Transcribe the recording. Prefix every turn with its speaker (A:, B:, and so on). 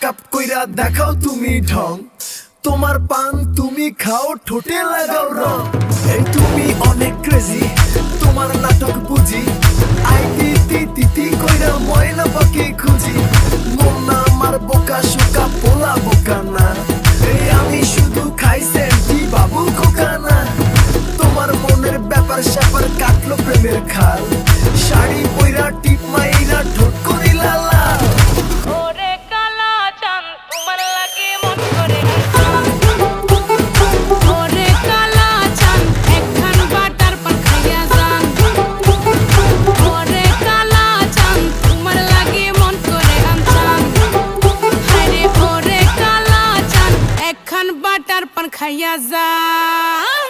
A: Makeup কইরা দেখাও তুমি ঢং, তোমার পান তুমি খাও ঠোঁটে লাগাও রং। এই তুমি অনেক ক্রেজি, তোমার নাটক বুঝি, আই তিতি তিতি কইরা ময়না পাখি খুঁজি। মন না আমার বোকা শোকা পোলা বোকা না, এই আমি শুধু খাই সেন্টি বাবু খোকা না। তোমার মনের ব্যাপার স্যাপার কাটলো প্রেমের খাল, শাড়ি পইরা টিপ মাইরা ঠোঁট করিলা লাল।
B: ওরে কালা চাঁদ তোমার লাগে মন করে, ওরে কালা চাঁদ একখান বাটার পান খাইয়া যান। ওরে কালা চাঁদ তোমার লাগে মন করে আনচান, হায়রে ওরে কালা চাঁদ একখান বাটার পান খাইয়া যান।